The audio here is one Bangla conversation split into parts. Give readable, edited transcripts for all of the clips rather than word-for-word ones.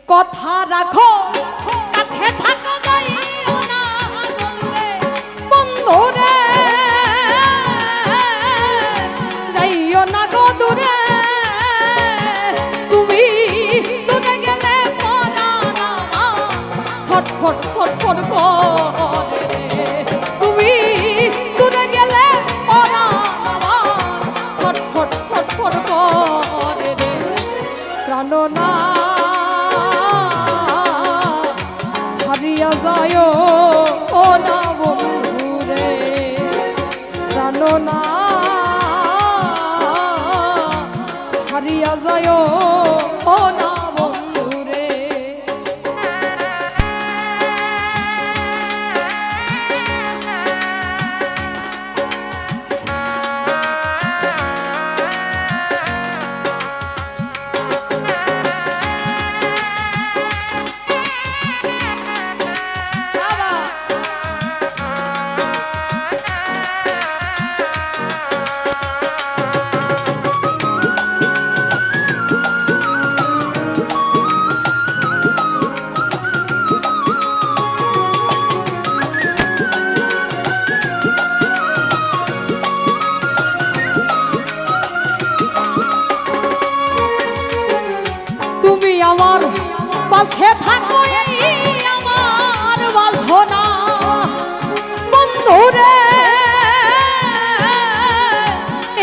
কথা রাখো কাছে থাকো যাইও না দূরে বন্ধু রে যাইও না গো দূরে তুমি দূরে গেলে পরাণ আমার ছটফট ছটফট করে তুমি দূরে গেলে পরাণ আমার ছটফট ছটফট করে প্রাণনা ছাড়িয়া যায় ও না বন্ধুরে প্রাণনা ছাড়িয়া যায় ও না বন্ধুরে আমার পাশে থাকো আমার বাসনা বন্ধুরে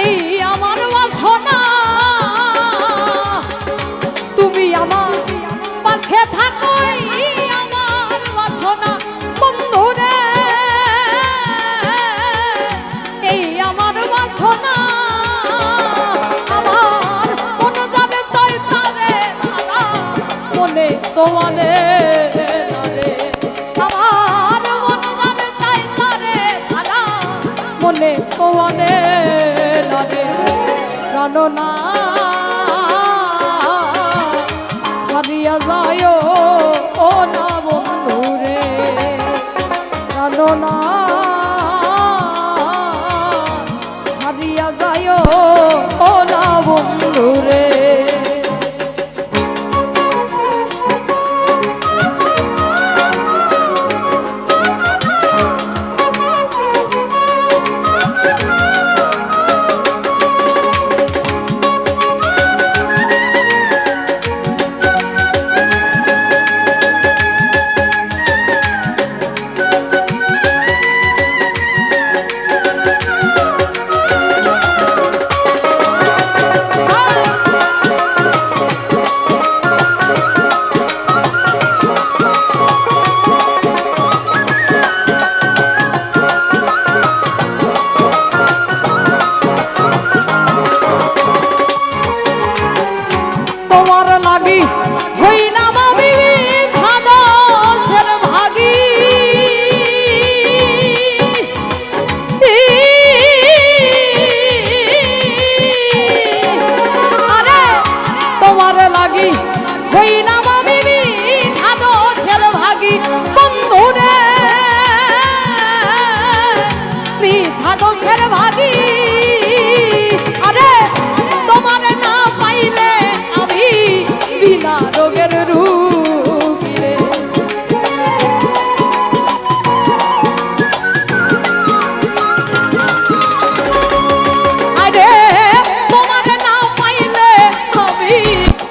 এই আমার বাসনা তুমি আমার পাশে থাকো আমার বাসনা বন্ধুরে এই আমার বাসনা তোমারে রে আমার মন জানে চাই তারে ছাড়া মনে তোমারে রে প্রাণনা ছাড়িয়া যায় ও না বন্ধুরে প্রাণনা ছাড়িয়া যায় ও না বন্ধুরে লাগি হইলাম আমি ছাদশের ভাগী আরে তোমার লাগি হইলাম আমি ছাদশের ভাগী বন্ধুরে ছাদশের ভাগী আরে তোমার না পাইলে বিনা রোগের রুগীরে আরে তোমার না পাইলে আমি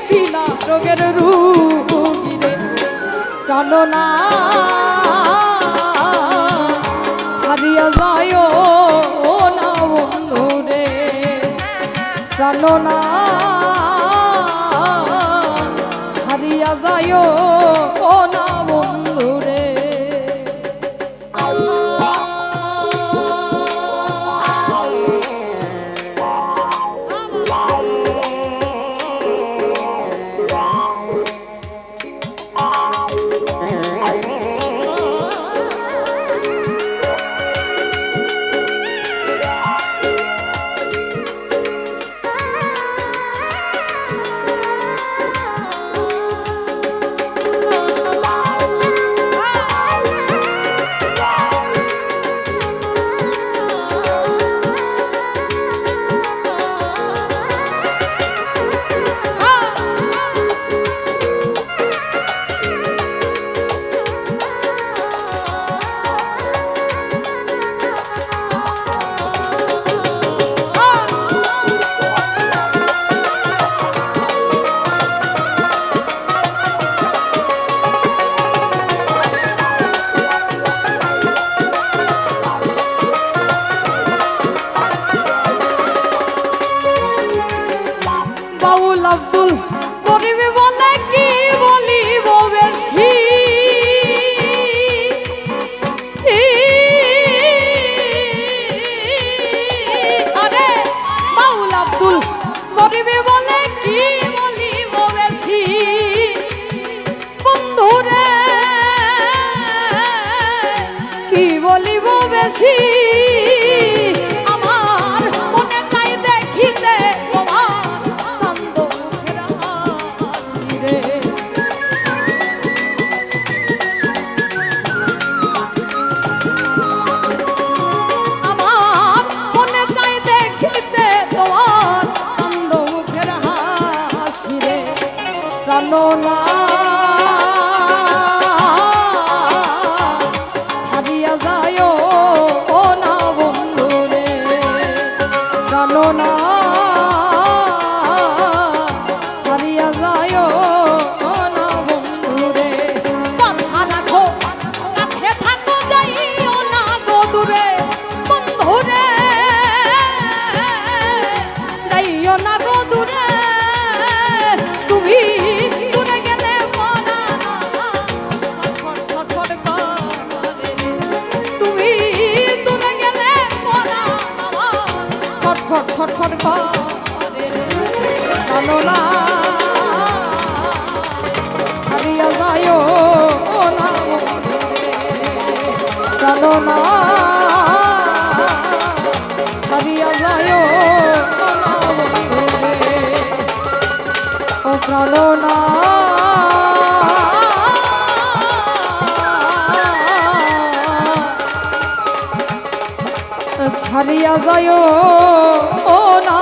বিনা রোগের রুগীরে প্রাণনা ছাড়িয়া যায় ও না বন্ধুরে প্রাণনা ছাড়িয়া যায় ও না বন্ধুরে বলে কি বলিব বেশি আরে বাউল আব্দুল গরিবে বলে কি বলিব বেশি বন্ধুরে কি বলিব বেশি আমার মনে চাই দেখিতে তোমার চান্দ মুখের হাসি রে আমার মনে চাই দেখিতে তোমার চান্দ মুখের হাসি রে প্রাণনা ছাড়িয়া যায় ও না বন্ধু রে প্রাণনা ছাড়িয়া যায় ও না বন্ধু রে কথা রাখো কাছে থাকো যাইও না গো দূরে বন্ধু রে যাইও না গো দূরে তুমি দূরে গেলে মনা ছটফট করে তুমি দূরে গেলে মনা ছটফট করে জানো না ছাড়িয়া যায় না জানো না ছাড়িয়া যায় না ও প্রাণনা ছাড়িয়া যায় ও না